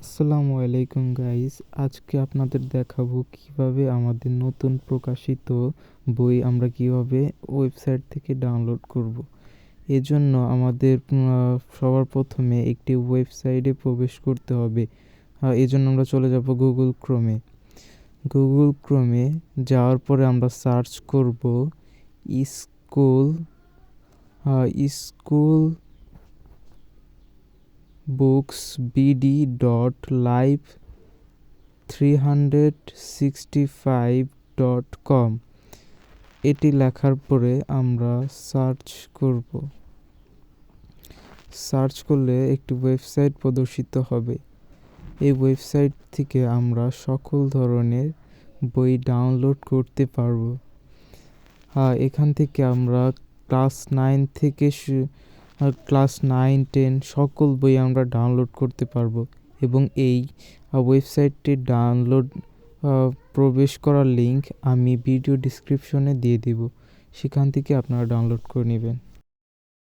আসসালামু আলাইকুম গাইস, আজকে আপনাদের দেখাবো কিভাবে আমাদের নতুন প্রকাশিত বই আমরা কিভাবে ওয়েবসাইট থেকে ডাউনলোড করব। এজন্য আমাদের সবার প্রথমে একটি ওয়েবসাইটে প্রবেশ করতে হবে। এজন্য আমরা চলে যাব গুগল ক্রোমে যাওয়ার পরে আমরা সার্চ করব স্কুল স্কুল booksbd.live365.com। এটি লেখার পরে আমরা সার্চ করলে একটি ওয়েবসাইট প্রদর্শিত হবে। এই ওয়েবসাইট থেকে আমরা সকল ধরনের বই ডাউনলোড করতে পারবো। এখান থেকে আমরা ক্লাস 9-10 সকল বই আমরা ডাউনলোড করতে পারবো এবং এই ওয়েবসাইটটি প্রবেশ করার লিংক আমি ভিডিও ডেসক্রিপশনে দিয়ে দিব, সেখান থেকে আপনারা ডাউনলোড করে নেবেন।